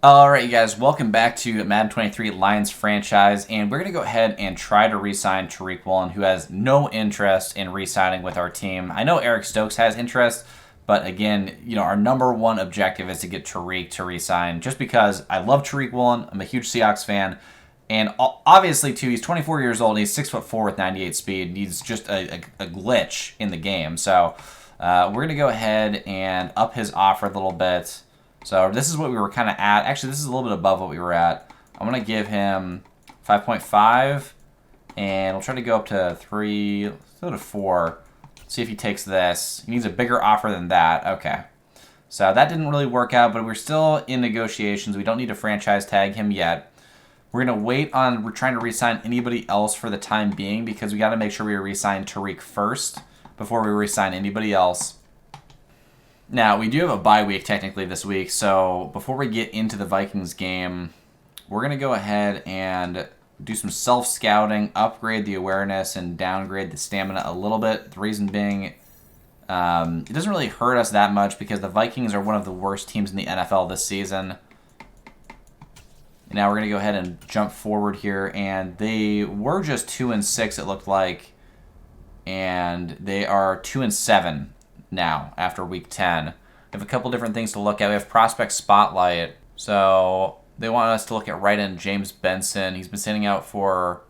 Alright, you guys, welcome back to Madden 23 Lions franchise, and we're going to go ahead and try to re-sign Tariq Woolen, who has no interest in re-signing with our team. I know Eric Stokes has interest, but again, our number one objective is to get Tariq to re-sign, just because I love Tariq Woolen. I'm a huge Seahawks fan, and obviously, too, he's 24 years old, he's 6'4" with 98 speed, he's just a glitch in the game, so we're going to go ahead and up his offer a little bit. So this is what we were kind of at. Actually, this is a little bit above what we were at. I'm going to give him 5.5, and we'll try to go up to 3, let's go to 4. See if he takes this. He needs a bigger offer than that. Okay. So that didn't really work out, but we're still in negotiations. We don't need to franchise tag him yet. We're going to wait on trying to re-sign anybody else for the time being because we got to make sure we re-sign Tariq first before we re-sign anybody else. Now, we do have a bye week technically this week, so before we get into the Vikings game, we're going to go ahead and do some self-scouting, upgrade the awareness, and downgrade the stamina a little bit. The reason being, it doesn't really hurt us that much because the Vikings are one of the worst teams in the NFL this season. Now we're going to go ahead and jump forward here, and they were just 2-6, it looked like, and they are 2-7. Now, after week 10. We have a couple different things to look at. We have Prospect Spotlight. So they want us to look at right end James Benson. He's been sitting out from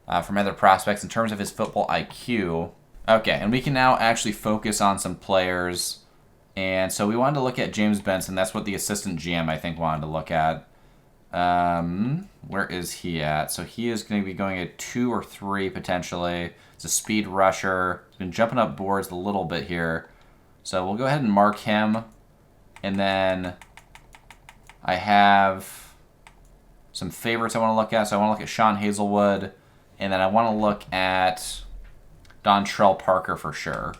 other prospects in terms of his football IQ. Okay, and we can now actually focus on some players. And so we wanted to look at James Benson. That's what the assistant GM, I think, wanted to look at. Where is he at? So he is going to be going at 2 or 3 potentially. It's a speed rusher. He's been jumping up boards a little bit here. So we'll go ahead and mark him, and then I have some favorites I want to look at. So I want to look at Sean Hazelwood, and then I want to look at Dontrell Parker for sure.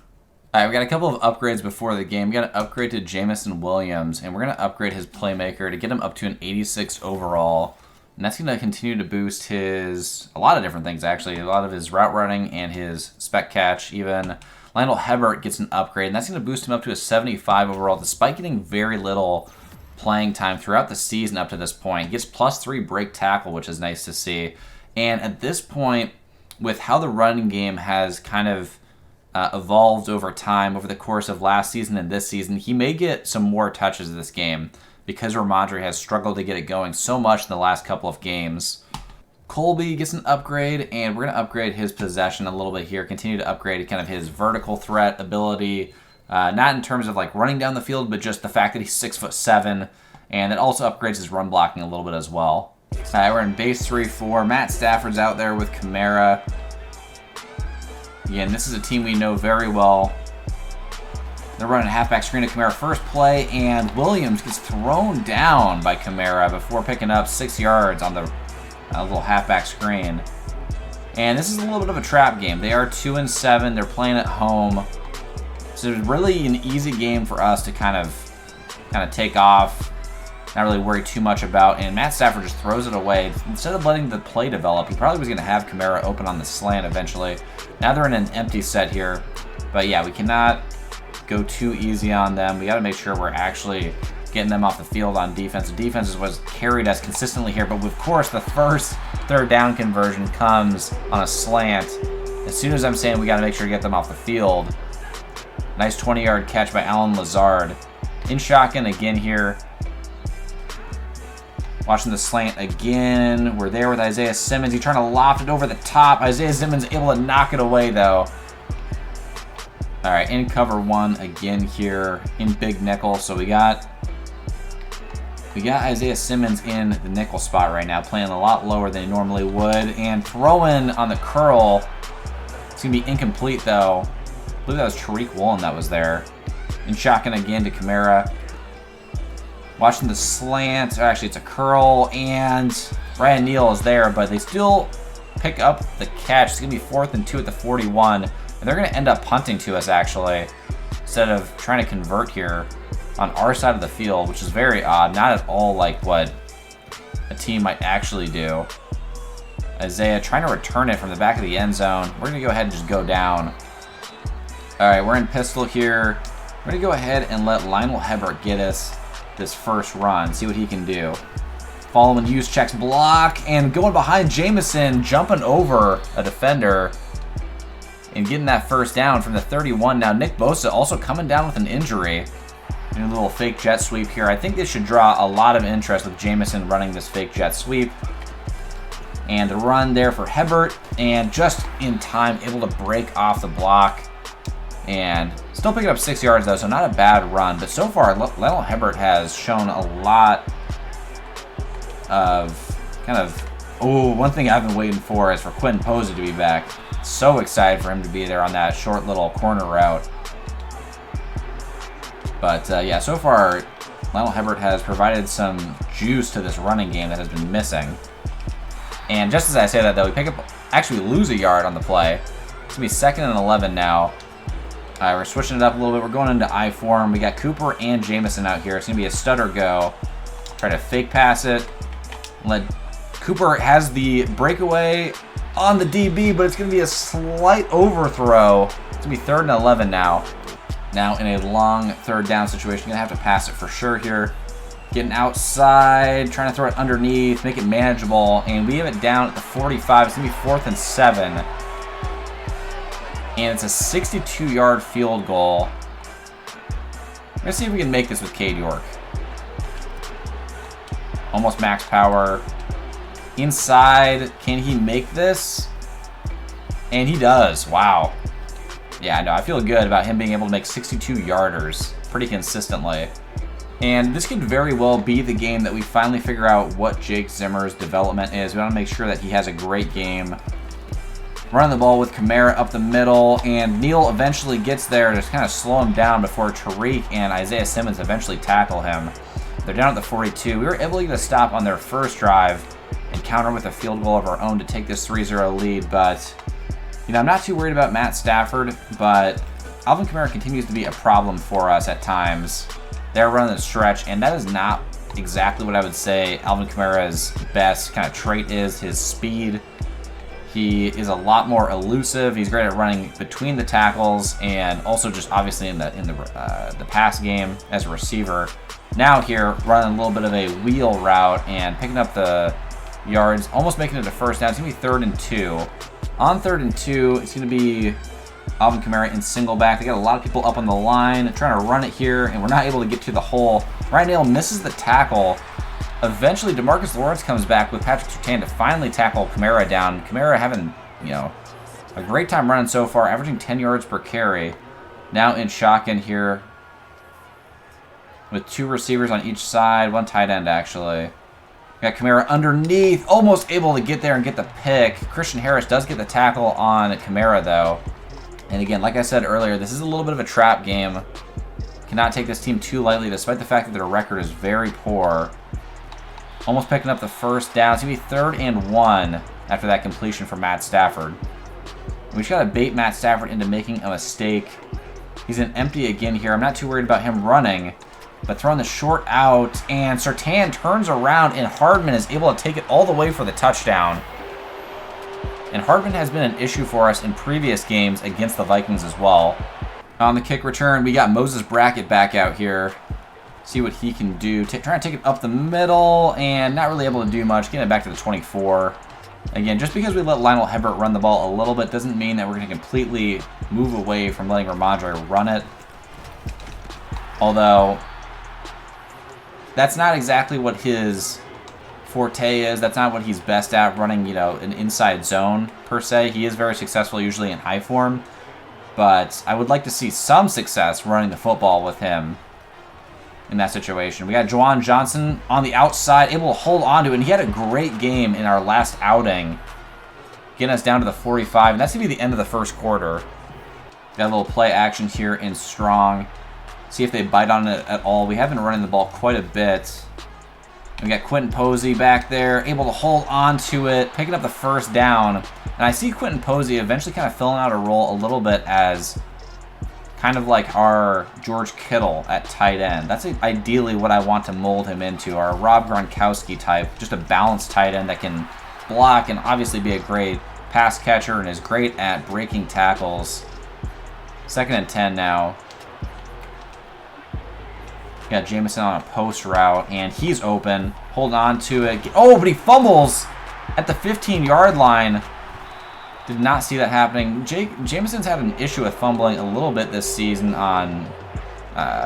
All right, we got a couple of upgrades before the game. We got to upgrade to Jamison Williams, and we're going to upgrade his playmaker to get him up to an 86 overall. And that's going to continue to boost a lot of different things, actually. A lot of his route running and his spec catch, even. Lionel Hebert gets an upgrade, and that's going to boost him up to a 75 overall, despite getting very little playing time throughout the season up to this point. He gets +3 break tackle, which is nice to see. And at this point, with how the running game has kind of evolved over time, over the course of last season and this season, he may get some more touches this game because Ramondre has struggled to get it going so much in the last couple of games. Colby gets an upgrade, and we're going to upgrade his possession a little bit here, continue to upgrade kind of his vertical threat ability, not in terms of like running down the field, but just the fact that he's 6'7", and it also upgrades his run blocking a little bit as well. All right, we're in base 3-4. Matt Stafford's out there with Kamara. Again, this is a team we know very well. They're running a halfback screen to Kamara first play, and Williams gets thrown down by Kamara before picking up 6 yards on the little halfback screen. And this is a little bit of a trap game. They are 2-7. They're playing at home. So it's really an easy game for us to kind of take off, not really worry too much about. And Matt Stafford just throws it away. Instead of letting the play develop, he probably was going to have Kamara open on the slant eventually. Now they're in an empty set here. But yeah, we cannot go too easy on them. We got to make sure we're actually getting them off the field on defense. The defense is what's carried us consistently here, but of course the first third down conversion comes on a slant. As soon as I'm saying we got to make sure to get them off the field. Nice 20-yard catch by Alan Lazard. In shotgun again here. Watching the slant again. We're there with Isaiah Simmons. He's trying to loft it over the top. Isaiah Simmons able to knock it away though. All right, in cover 1 again here in big nickel. So we got Isaiah Simmons in the nickel spot right now, playing a lot lower than he normally would, and throwing on the curl. It's going to be incomplete, though. I believe that was Tariq Woolen that was there. In shotgun again to Kamara. Watching the slant. Actually, it's a curl, and Brian Neal is there, but they still pick up the catch. It's going to be 4th and 2 at the 41, and they're going to end up punting to us, actually, instead of trying to convert here on our side of the field, which is very odd. Not at all like what a team might actually do. Isaiah trying to return it from the back of the end zone. We're going to go ahead and just go down. All right, we're in pistol here. We're going to go ahead and let Lionel Hebert get us. this first run, see what he can do. Following use checks block, and going behind Jamison, jumping over a defender, and getting that first down from the 31. Now Nick Bosa also coming down with an injury. Doing a little fake jet sweep here. I think this should draw a lot of interest with Jamison running this fake jet sweep. And the run there for Hebert, and just in time, able to break off the block. And still picking up 6 yards though, so not a bad run. But so far, Lionel Hebert has shown a lot of one thing I've been waiting for is for Quentin Posey to be back. So excited for him to be there on that short little corner route. But yeah, so far, Lionel Hebert has provided some juice to this running game that has been missing. And just as I say that, though, we lose a yard on the play. It's going to be 2nd and 11 now. We're switching it up a little bit. We're going into I form. We got Cooper and Jamison out here. It's going to be a stutter go. Try to fake pass it. Cooper has the breakaway on the DB, but it's going to be a slight overthrow. It's going to be 3rd and 11 now. Now in a long 3rd down situation. Going to have to pass it for sure here. Getting outside, trying to throw it underneath, make it manageable, and we have it down at the 45. It's going to be 4th and 7. And it's a 62-yard field goal. Let's see if we can make this with Cade York. Almost max power. Inside, can he make this? And he does. Wow. Yeah, no, I feel good about him being able to make 62-yarders pretty consistently. And this could very well be the game that we finally figure out what Jake Zimmer's development is. We want to make sure that he has a great game. Running the ball with Kamara up the middle, and Neal eventually gets there to kind of slow him down before Tariq and Isaiah Simmons eventually tackle him. They're down at the 42. We were able to get a stop on their first drive and counter with a field goal of our own to take this 3-0 lead, but I'm not too worried about Matt Stafford, but Alvin Kamara continues to be a problem for us at times. They're running the stretch, and that is not exactly what I would say Alvin Kamara's best kind of trait is, his speed. He is a lot more elusive. He's great at running between the tackles, and also just obviously in the pass game as a receiver. Now here, running a little bit of a wheel route and picking up the yards, almost making it a first down. It's going to be 3rd and 2. On 3rd and 2, it's going to be Alvin Kamara in single back. They got a lot of people up on the line trying to run it here, and we're not able to get to the hole. Ryan Neal misses the tackle. Eventually, DeMarcus Lawrence comes back with Patrick Surtain to finally tackle Kamara down. Kamara having, a great time running so far, averaging 10 yards per carry. Now in shotgun here with 2 receivers on each side, 1 tight end actually. Got Kamara underneath, almost able to get there and get the pick. Christian Harris does get the tackle on Kamara though. And again, like I said earlier, this is a little bit of a trap game. Cannot take this team too lightly, despite the fact that their record is very poor. Almost picking up the first down. It's going to be 3rd and 1 after that completion for Matt Stafford. We just got to bait Matt Stafford into making a mistake. He's in empty again here. I'm not too worried about him running, but throwing the short out, and Surtain turns around, and Hardman is able to take it all the way for the touchdown. And Hardman has been an issue for us in previous games against the Vikings as well. On the kick return, we got Moses Brackett back out here. See what he can do. Trying to take it up the middle, and not really able to do much. Getting it back to the 24. Again, just because we let Lionel Hebert run the ball a little bit doesn't mean that we're going to completely move away from letting Ramondre run it. Although, that's not exactly what his forte is. That's not what he's best at, running, an inside zone, per se. He is very successful usually in high form. But I would like to see some success running the football with him in that situation. We got Juwan Johnson on the outside, able to hold on to it, and he had a great game in our last outing, getting us down to the 45, and that's going to be the end of the first quarter. Got a little play action here in strong. See if they bite on it at all. We have been running the ball quite a bit. We got Quentin Posey back there, able to hold on to it, picking up the first down. And I see Quentin Posey eventually kind of filling out a role a little bit as kind of like our George Kittle at tight end. That's ideally what I want to mold him into, our Rob Gronkowski type, just a balanced tight end that can block and obviously be a great pass catcher and is great at breaking tackles. 2nd and 10 now. Got Jameson on a post route, and he's open. Holding on to it. Oh, but he fumbles at the 15-yard line. Did not see that happening. Jameson's had an issue with fumbling a little bit this season on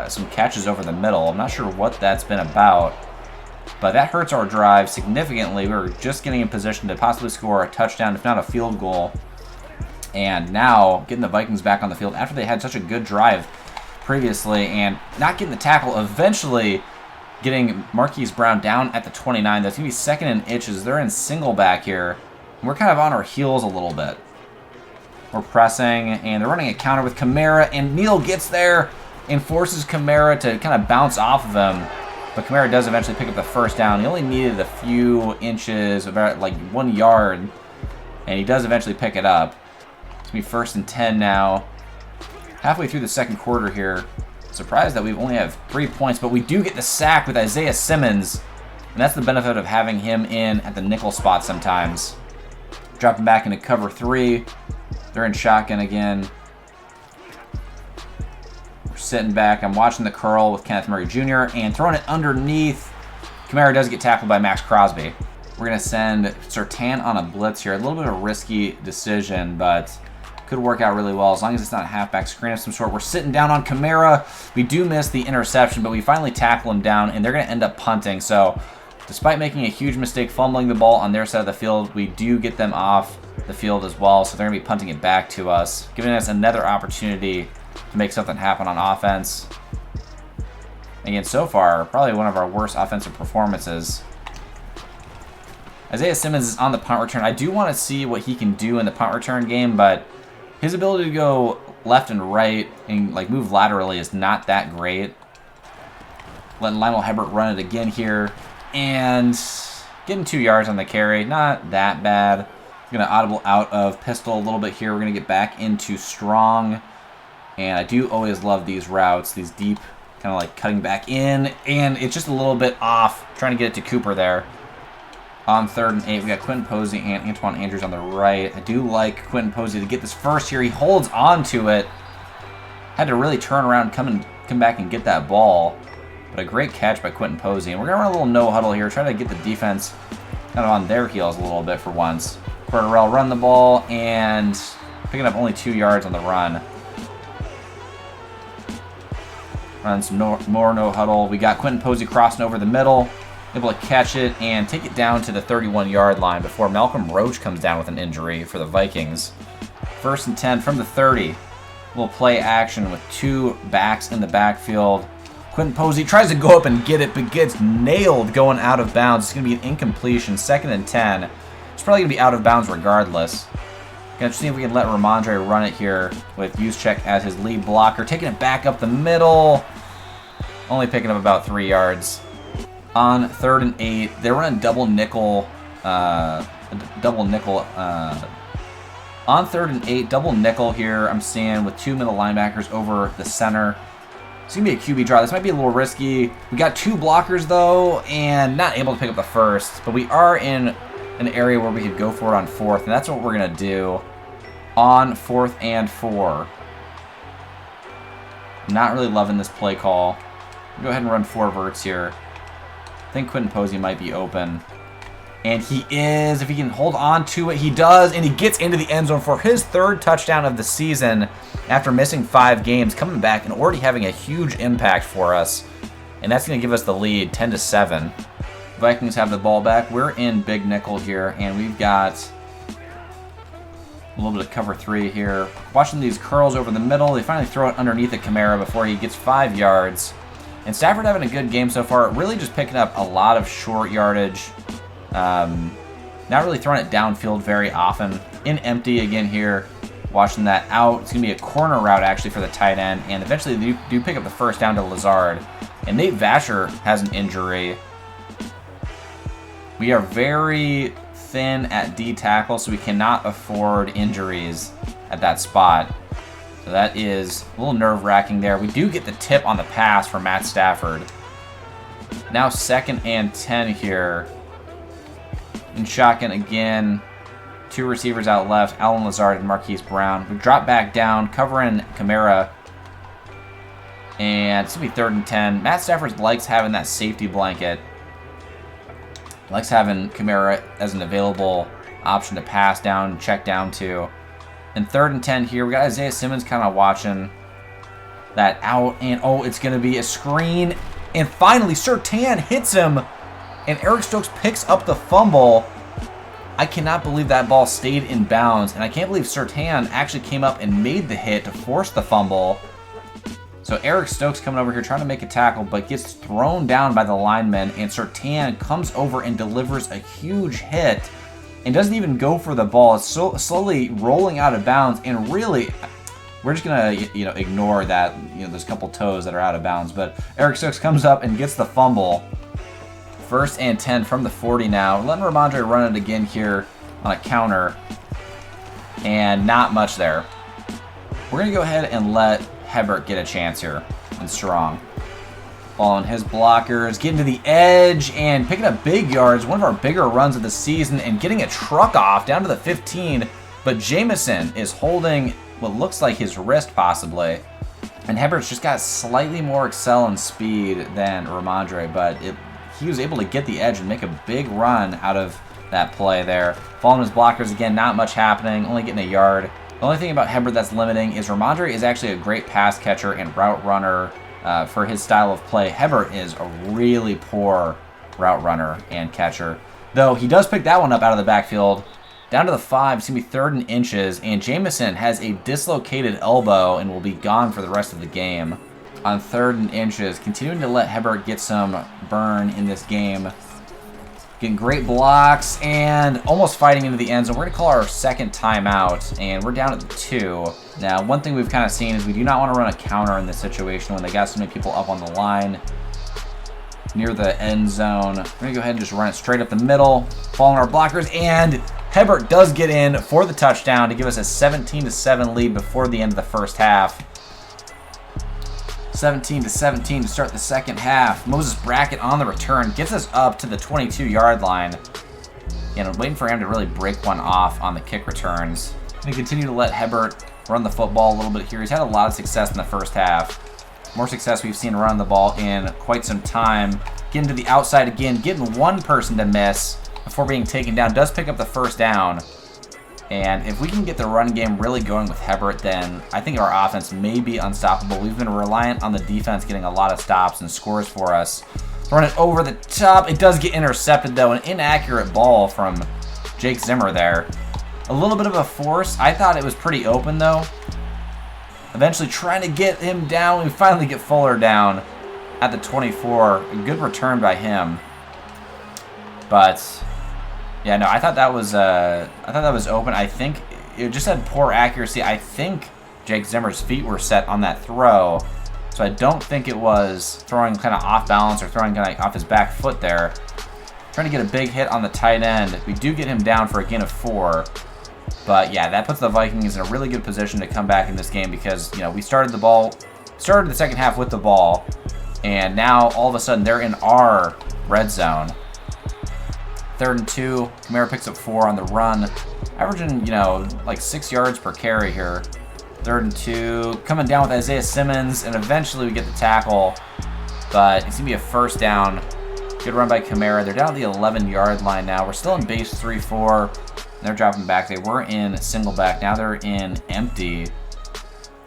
some catches over the middle. I'm not sure what that's been about, but that hurts our drive significantly. We were just getting in position to possibly score a touchdown, if not a field goal. And now getting the Vikings back on the field after they had such a good drive previously and not getting the tackle, eventually getting Marquise Brown down at the 29. That's going to be second and inches. They're in single back here. We're kind of on our heels a little bit. We're pressing, and they're running a counter with Kamara, and Neal gets there and forces Kamara to kind of bounce off of him. But Kamara does eventually pick up the first down. He only needed a few inches, about like 1 yard, and he does eventually pick it up. It's going to be first and 10 now. Halfway through the second quarter here. Surprised that we only have 3 points, but we do get the sack with Isaiah Simmons, and that's the benefit of having him in at the nickel spot sometimes. Dropping back into cover 3. They're in shotgun again. We're sitting back. I'm watching the curl with Kenneth Murray Jr. and throwing it underneath. Kamara does get tackled by Max Crosby. We're going to send Surtain on a blitz here. A little bit of a risky decision, but could work out really well as long as it's not a halfback screen of some sort. We're sitting down on Kamara. We do miss the interception, but we finally tackle him down, and they're going to end up punting. So despite making a huge mistake fumbling the ball on their side of the field, we do get them off the field as well. So they're going to be punting it back to us, giving us another opportunity to make something happen on offense. Again, so far, probably one of our worst offensive performances. Isaiah Simmons is on the punt return. I do want to see what he can do in the punt return game, but his ability to go left and right and like move laterally is not that great. Letting Lionel Hebert run it again here. And getting 2 yards on the carry. Not that bad. Going to audible out of pistol a little bit here. We're going to get back into strong. And I do always love these routes. These deep, kind of like cutting back in. And it's just a little bit off. Trying to get it to Cooper there. On 3rd and 8, we got Quentin Posey and Antoine Andrews on the right. I do like Quentin Posey to get this first here. He holds on to it. Had to really turn around, come back and get that ball. But a great catch by Quentin Posey. And we're going to run a little no huddle here. Try to get the defense kind of on their heels a little bit for once. Cordarrelle run the ball and picking up only 2 yards on the run. Run some more no huddle. We got Quentin Posey crossing over the middle. Able to catch it and take it down to the 31-yard line before Malcolm Roach comes down with an injury for the Vikings. 1st and 10 from the 30. Little play action with 2 backs in the backfield. Quentin Posey tries to go up and get it, but gets nailed going out of bounds. It's going to be an incompletion. 2nd and 10. It's probably going to be out of bounds regardless. Going to see if we can let Ramondre run it here with Juszczyk as his lead blocker. Taking it back up the middle. Only picking up about 3 yards. On 3rd and 8, they're running double nickel. On 3rd and 8, double nickel here. I'm seeing with 2 middle linebackers over the center. It's going to be a QB draw. This might be a little risky. We got 2 blockers, though, and not able to pick up the first. But we are in an area where we could go for it on 4th, and that's what we're going to do on 4th and 4. Not really loving this play call. Go ahead and run 4 verts here. I think Quentin Posey might be open. And he is. If he can hold on to it, he does. And he gets into the end zone for his 3rd touchdown of the season after missing 5 games, coming back and already having a huge impact for us. And that's going to give us the lead, 10-7. Vikings have the ball back. We're in big nickel here, and we've got a little bit of cover 3 here. Watching these curls over the middle. They finally throw it underneath the Kamara before he gets 5 yards. And Stafford having a good game so far, really just picking up a lot of short yardage. Not really throwing it downfield very often. In empty again here, watching that out. It's going to be a corner route actually for the tight end. And eventually they do pick up the first down to Lazard. And Nate Vasher has an injury. We are very thin at D tackle, so we cannot afford injuries at that spot. So that is a little nerve-wracking there. We do get the tip on the pass for Matt Stafford. Now 2nd and 10 here. In shotgun again. 2 receivers out left, Allen Lazard and Marquise Brown. We drop back down, covering Kamara. And it's going to be 3rd and 10. Matt Stafford likes having that safety blanket. Likes having Kamara as an available option to pass down and check down to. And 3rd and 10 here. We got Isaiah Simmons kind of watching that out. And, oh, it's going to be a screen. And finally, Surtain hits him. And Eric Stokes picks up the fumble. I cannot believe that ball stayed in bounds. And I can't believe Surtain actually came up and made the hit to force the fumble. So Eric Stokes coming over here trying to make a tackle, but gets thrown down by the lineman. And Surtain comes over and delivers a huge hit. And doesn't even go for the ball. It's so slowly rolling out of bounds. And really, we're just going to ignore that. There's a couple toes that are out of bounds. But Eric Stokes comes up and gets the fumble. 1st and 10 from the 40 now. Letting Ramondre run it again here on a counter. And not much there. We're going to go ahead and let Hebert get a chance here and strong. Following his blockers, getting to the edge and picking up big yards. One of our bigger runs of the season and getting a truck off down to the 15. But Jamison is holding what looks like his wrist possibly. And Hebert's just got slightly more excel and speed than Ramondre, but he was able to get the edge and make a big run out of that play there. Following his blockers again, not much happening, only getting a yard. The only thing about Hebert that's limiting is Ramondre is actually a great pass catcher and route runner for his style of play. Hebert is a really poor route runner and catcher. Though he does pick that one up out of the backfield. Down to the 5, it's going to be 3rd and inches. And Jamison has a dislocated elbow and will be gone for the rest of the game. On 3rd and inches, continuing to let Hebert get some burn in this game. Getting great blocks and almost fighting into the end zone. We're going to call our 2nd timeout, and we're down at the 2. Now, one thing we've kind of seen is we do not want to run a counter in this situation when they got so many people up on the line near the end zone. We're going to go ahead and just run it straight up the middle, following our blockers, and Hebert does get in for the touchdown to give us a 17-7 lead before the end of the first half. 17-17 to start the second half. Moses Brackett on the return gets us up to the 22-yard line. And I'm waiting for him to really break one off on the kick returns. And continue to let Hebert run the football a little bit here. He's had a lot of success in the first half. More success we've seen running the ball in quite some time. Getting to the outside again, getting one person to miss before being taken down. Does pick up the first down. And if we can get the run game really going with Hebert, then I think our offense may be unstoppable. We've been reliant on the defense getting a lot of stops and scores for us. Throwing it over the top. It does get intercepted, though. An inaccurate ball from Jake Zimmer there. A little bit of a force. I thought it was pretty open, though. Eventually trying to get him down. We finally get Fuller down at the 24. A good return by him. But yeah, no, I thought that was open. I think it just had poor accuracy. I think Jake Zimmer's feet were set on that throw. So I don't think it was throwing kind of off balance or throwing kind of off his back foot there. Trying to get a big hit on the tight end. We do get him down for a gain of 4. But yeah, that puts the Vikings in a really good position to come back in this game because, we started the second half with the ball, and now all of a sudden they're in our red zone. 3rd and 2, Kamara picks up 4 on the run, averaging, like 6 yards per carry here. 3rd and 2, coming down with Isaiah Simmons, and eventually we get the tackle, but it's going to be a first down. Good run by Kamara. They're down at the 11-yard line now. We're still in base 3-4. They're dropping back. They were in single back. Now they're in empty.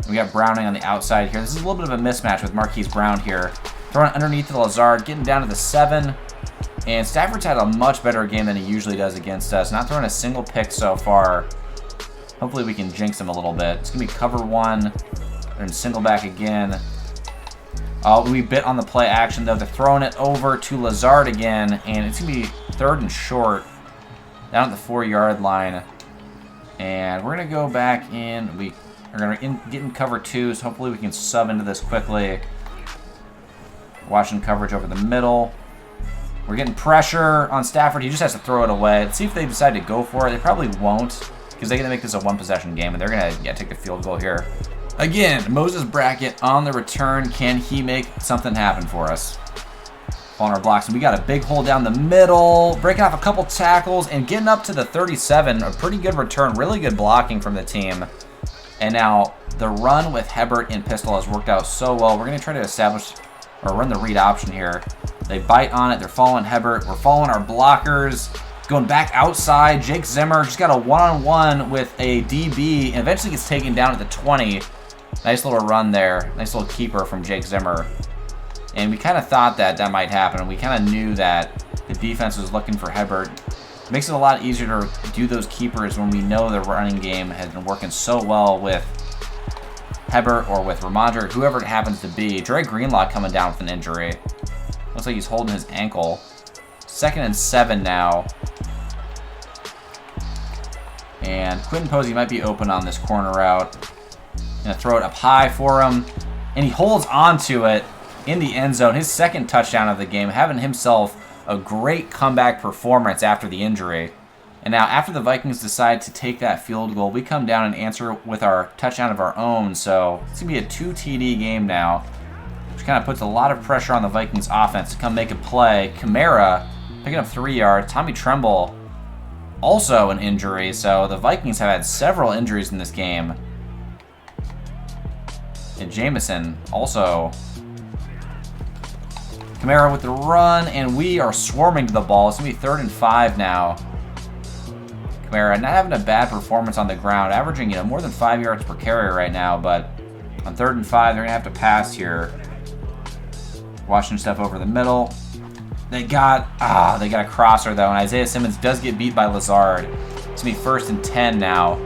We got Browning on the outside here. This is a little bit of a mismatch with Marquise Brown here. Throwing underneath to Lazard, getting down to the 7. And Stafford's had a much better game than he usually does against us. Not throwing a single pick so far. Hopefully we can jinx him a little bit. It's going to be cover 1. They're in single back again. Oh, we bit on the play action, though. They're throwing it over to Lazard again. And it's going to be 3rd and short. Down at the 4-yard line. And we're going to go back in. We are going to get in cover 2, so hopefully we can sub into this quickly. Watching coverage over the middle. We're getting pressure on Stafford. He just has to throw it away. Let's see if they decide to go for it. They probably won't, because they're going to make this a one-possession game, and they're going to take a field goal here. Again, Moses Brackett on the return. Can he make something happen for us? On our blocks, and we got a big hole down the middle, breaking off a couple tackles and getting up to the 37. A pretty good return, really good blocking from the team. And now the run with Hebert and Pistol has worked out so well. We're going to try to establish or run the read option here. They bite on it. They're following Hebert. We're following our blockers. Going back outside. Jake Zimmer just got a one-on-one with a DB and eventually gets taken down at the 20. Nice little run there. Nice little keeper from Jake Zimmer. And we kind of thought that that might happen. We kind of knew that the defense was looking for Hebert. Makes it a lot easier to do those keepers when we know the running game has been working so well with Hebert or with Ramondre, whoever it happens to be. Dre Greenlaw coming down with an injury. Looks like he's holding his ankle. 2nd and 7 now. And Quentin Posey might be open on this corner route. Gonna throw it up high for him. And he holds on to it in the end zone. His 2nd touchdown of the game, having himself a great comeback performance after the injury. And now after the Vikings decide to take that field goal, we come down and answer with our touchdown of our own. So it's going to be a 2 TD game now, which kind of puts a lot of pressure on the Vikings offense to come make a play. Kamara picking up 3 yards. Tommy Tremble also an injury. So the Vikings have had several injuries in this game. And Jameson also. Kamara with the run, and we are swarming to the ball. It's going to be 3rd and 5 now. Kamara not having a bad performance on the ground, averaging more than 5 yards per carry right now, but on 3rd and 5, they're going to have to pass here. Washington stuff over the middle. They got a crosser, though, and Isaiah Simmons does get beat by Lazard. It's going to be 1st and 10 now.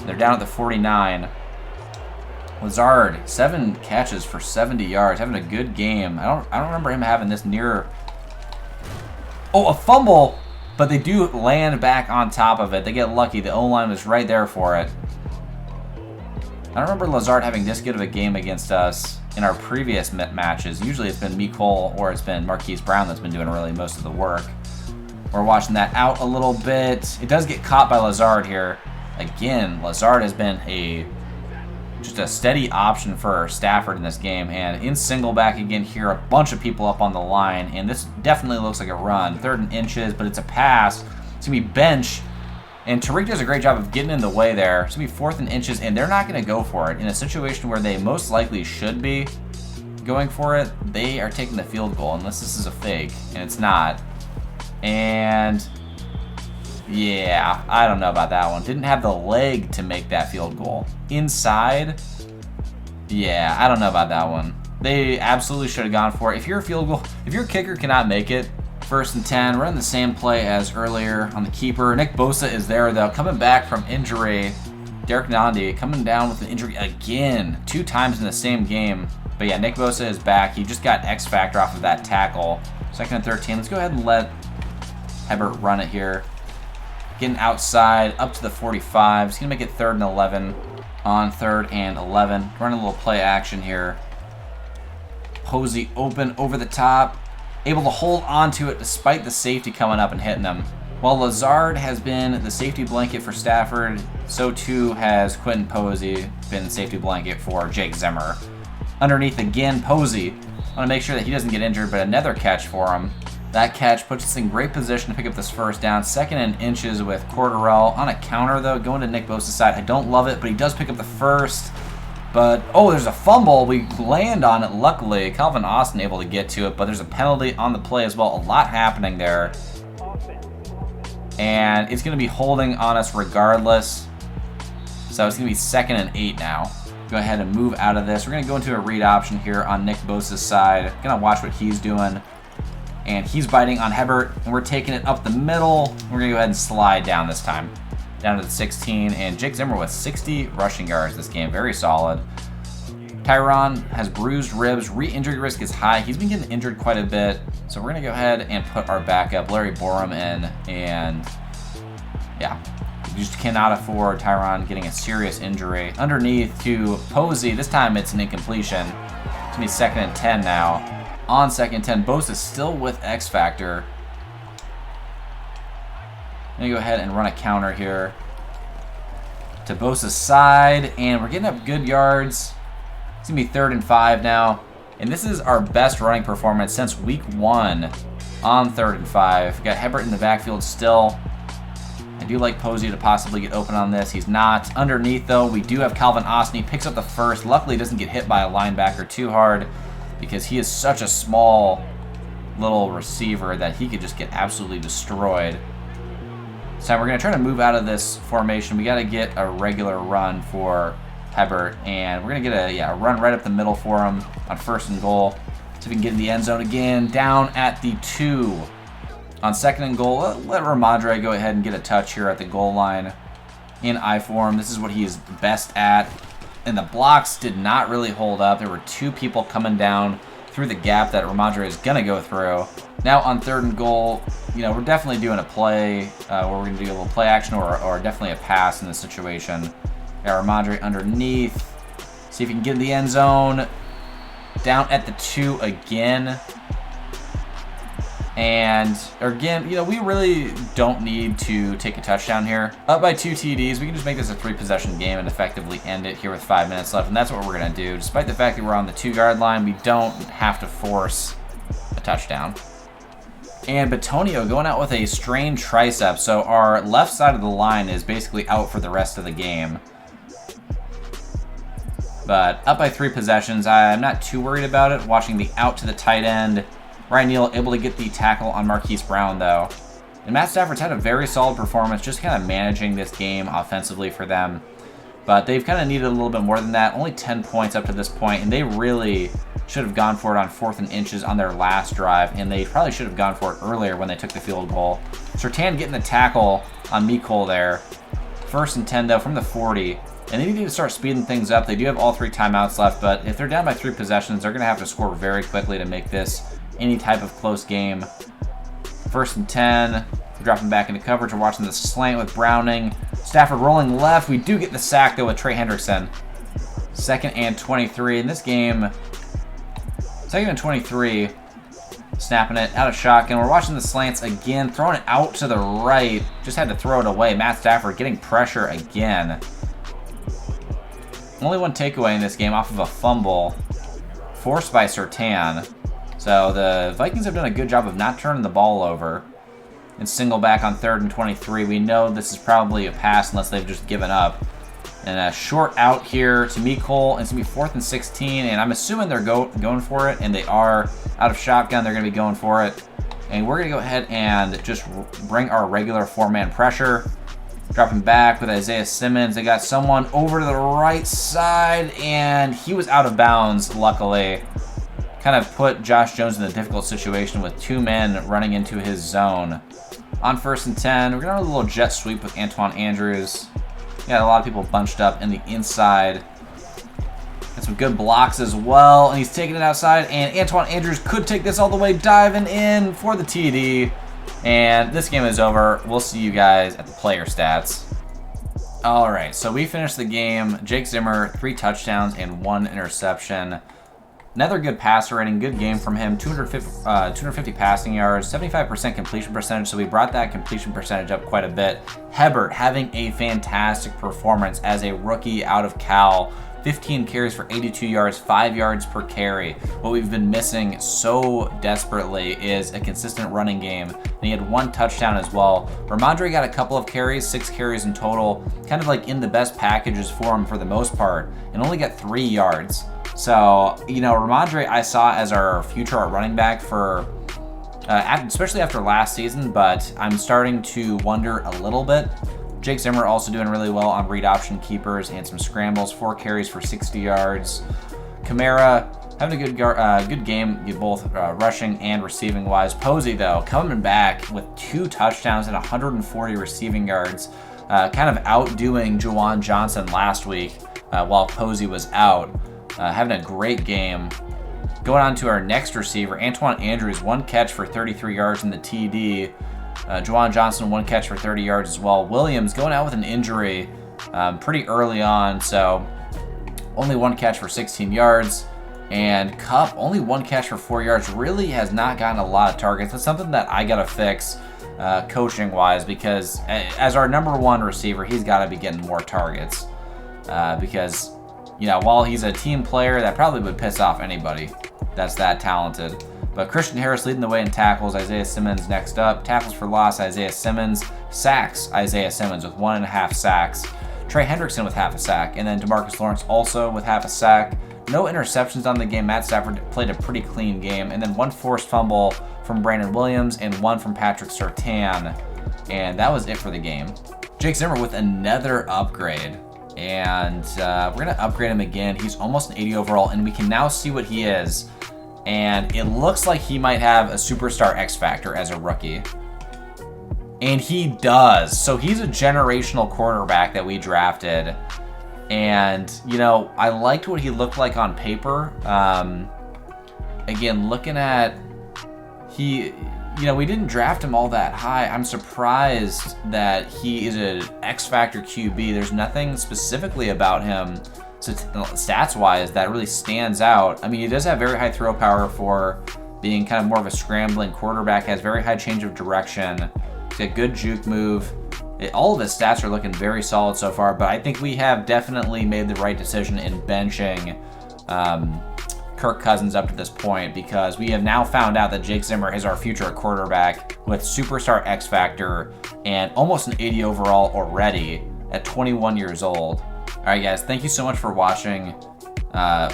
They're down at the 49. Lazard, 7 catches for 70 yards, having a good game. I don't remember him having this near. Oh, a fumble, but they do land back on top of it. They get lucky. The O-line was right there for it. I don't remember Lazard having this good of a game against us in our previous matches. Usually it's been Mecole or it's been Marquise Brown that's been doing really most of the work. We're watching that out a little bit. It does get caught by Lazard here. Again, Lazard has been just a steady option for Stafford in this game. And in single back again here, a bunch of people up on the line. And this definitely looks like a run. 3rd and inches, but it's a pass. It's going to be bench. And Tariq does a great job of getting in the way there. It's going to be 4th and inches, and they're not going to go for it. In a situation where they most likely should be going for it, they are taking the field goal, unless this is a fake, and it's not. And yeah, I don't know about that one. Didn't have the leg to make that field goal. Inside, yeah, I don't know about that one. They absolutely should have gone for it. If your kicker cannot make it, 1st and 10, run the same play as earlier on the keeper. Nick Bosa is there, though, coming back from injury. Derek Nandi coming down with an injury again, 2 times in the same game. But yeah, Nick Bosa is back. He just got X Factor off of that tackle. 2nd and 13. Let's go ahead and let Hebert run it here. Getting outside, up to the 45. He's going to make it 3rd and 11 on 3rd and 11. Running a little play action here. Posey open over the top. Able to hold on to it despite the safety coming up and hitting him. While Lazard has been the safety blanket for Stafford, so too has Quentin Posey been the safety blanket for Jake Zimmer. Underneath again, Posey. Want to make sure that he doesn't get injured, but another catch for him. That catch puts us in great position to pick up this 1st down. 2nd and inches with Cordarrelle on a counter, though, going to Nick Bosa's side. I don't love it, but he does pick up the 1st. But, oh, there's a fumble. We land on it, luckily. Calvin Austin able to get to it, but there's a penalty on the play as well. A lot happening there. And it's going to be holding on us regardless. So it's going to be 2nd and 8 now. Go ahead and move out of this. We're going to go into a read option here on Nick Bosa's side. Going to watch what he's doing. And he's biting on Hebert, and we're taking it up the middle. We're going to go ahead and slide down this time. Down to the 16, and Jake Zimmer with 60 rushing yards this game. Very solid. Tyron has bruised ribs. Re-injury risk is high. He's been getting injured quite a bit. So we're going to go ahead and put our backup, Larry Borum, in. And, yeah, you just cannot afford Tyron getting a serious injury. Underneath to Posey. This time it's an incompletion. It's going to be 2nd and 10 now. On 2nd and 10, Bosa is still with X Factor. I'm going to go ahead and run a counter here to Bosa's side, and we're getting up good yards. It's going to be 3rd and 5 now, and this is our best running performance since week 1 on 3rd and 5. We've got Hebert in the backfield still. I do like Posey to possibly get open on this. He's not. Underneath, though, we do have Calvin Austin. He picks up the first. Luckily, he doesn't get hit by a linebacker too hard because he is such a small little receiver that he could just get absolutely destroyed. So we're going to try to move out of this formation. We got to get a regular run for Hebert, and we're going to get a run right up the middle for him on 1st and goal. See if we can get in the end zone again, down at the 2. On 2nd and goal, let Ramondre go ahead and get a touch here at the goal line in I form. This is what he is best at. And the blocks did not really hold up. There were 2 people coming down through the gap that Ramondre is going to go through. Now on 3rd and goal, we're definitely doing a play where we're going to do a little play action or definitely a pass in this situation. Got Ramondre underneath. See if he can get in the end zone. Down at the 2 again. And again, we really don't need to take a touchdown here. Up by 2 TDs, we can just make this a 3-possession game and effectively end it here with 5 minutes left, and that's what we're going to do. Despite the fact that we're on the 2-yard line, we don't have to force a touchdown. And Batonio going out with a strained tricep, so our left side of the line is basically out for the rest of the game. But up by 3 possessions, I'm not too worried about it. Watching the out to the tight end. Ryan Neal able to get the tackle on Marquise Brown, though. And Matt Stafford's had a very solid performance, just kind of managing this game offensively for them. But they've kind of needed a little bit more than that. Only 10 points up to this point, and they really should have gone for it on 4th and inches on their last drive, and they probably should have gone for it earlier when they took the field goal. Surtain getting the tackle on Mecole there. 1st and 10, though, from the 40. And they need to start speeding things up. They do have all 3 timeouts left, but if they're down by 3 possessions, they're going to have to score very quickly to make this any type of close game. 1st and 10. Dropping back into coverage. We're watching the slant with Browning. Stafford rolling left. We do get the sack, though, with Trey Hendrickson. 2nd and 23. In this game, 2nd and 23. Snapping it out of shotgun. We're watching the slants again. Throwing it out to the right. Just had to throw it away. Matt Stafford getting pressure again. Only 1 takeaway in this game off of a fumble forced by Surtain. So the Vikings have done a good job of not turning the ball over. And single back on 3rd and 23. We know this is probably a pass unless they've just given up. And a short out here to Mecole. It's going to be 4th and 16. And I'm assuming they're going for it. And they are. Out of shotgun, they're going to be going for it. And we're going to go ahead and just bring our regular 4-man pressure. Dropping back with Isaiah Simmons. They got someone over to the right side. And he was out of bounds, luckily. Kind of put Josh Jones in a difficult situation with 2 men running into his zone. On 1st and 10, we're going to have a little jet sweep with Antoine Andrews. Got a lot of people bunched up in the inside. Got some good blocks as well, and he's taking it outside, and Antoine Andrews could take this all the way, diving in for the TD. And this game is over. We'll see you guys at the player stats. All right, so we finished the game. Jake Zimmer, 3 touchdowns and 1 interception. Another good passer rating, good game from him. 250 passing yards, 75% completion percentage, so we brought that completion percentage up quite a bit. Hebert having a fantastic performance as a rookie out of Cal. 15 carries for 82 yards, 5 yards per carry. What we've been missing so desperately is a consistent running game. And he had 1 touchdown as well. Ramondre got a couple of carries, 6 carries in total, kind of like in the best packages for him for the most part, and only got 3 yards. So, Ramondre I saw as our future at running back for, especially after last season, but I'm starting to wonder a little bit. Jake Zimmer also doing really well on read option keepers and some scrambles, 4 carries for 60 yards. Kamara having a good game, both rushing and receiving wise. Posey, though, coming back with 2 touchdowns and 140 receiving yards, kind of outdoing Juwan Johnson last week while Posey was out. Having a great game. Going on to our next receiver, Antoine Andrews, 1 catch for 33 yards in the TD. Juwan Johnson, 1 catch for 30 yards as well. Williams going out with an injury pretty early on, so only 1 catch for 16 yards. And Kupp, only 1 catch for 4 yards, really has not gotten a lot of targets. That's something that I got to fix coaching-wise, because as our number 1 receiver, he's got to be getting more targets. Because, while he's a team player, that probably would piss off anybody that's that talented. But Christian Harris leading the way in tackles, Isaiah Simmons next up. Tackles for loss, Isaiah Simmons. Sacks, Isaiah Simmons with 1.5 sacks. Trey Hendrickson with half a sack. And then DeMarcus Lawrence also with half a sack. No interceptions on the game. Matt Stafford played a pretty clean game. And then 1 forced fumble from Brandon Williams and 1 from Patrick Surtain. And that was it for the game. Jake Zimmer with another upgrade. And we're going to upgrade him again. He's almost an 80 overall, and we can now see what he is. And it looks like he might have a superstar X factor as a rookie. And he does. So he's a generational quarterback that we drafted. And, you know, I liked what he looked like on paper. Again, looking at we didn't draft him all that high. I'm surprised that he is an X factor QB. There's nothing specifically about him stats-wise that really stands out. I mean, he does have very high throw power for being kind of more of a scrambling quarterback. Has very high change of direction. He's got good juke move. All of his stats are looking very solid so far, but I think we have definitely made the right decision in benching Kirk Cousins up to this point, because we have now found out that Jake Zimmer is our future quarterback with superstar X factor and almost an 80 overall already at 21 years old. All right, guys, thank you so much for watching.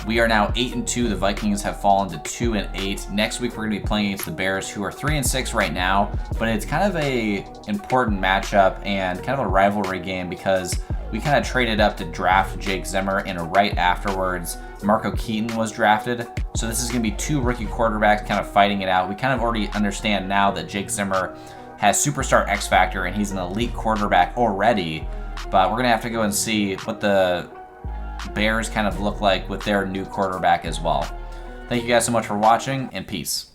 We are now 8-2. The Vikings have fallen to 2-8. Next week we're going to be playing against the Bears, who are 3-6 right now, but it's kind of a important matchup and kind of a rivalry game because we kind of traded up to draft Jake Zimmer, and right afterwards Marco Keaton was drafted. So this is going to be 2 rookie quarterbacks kind of fighting it out. We kind of already understand now that Jake Zimmer has superstar X factor and he's an elite quarterback already, but we're going to have to go and see what the Bears kind of look like with their new quarterback as well. Thank you guys so much for watching, and peace.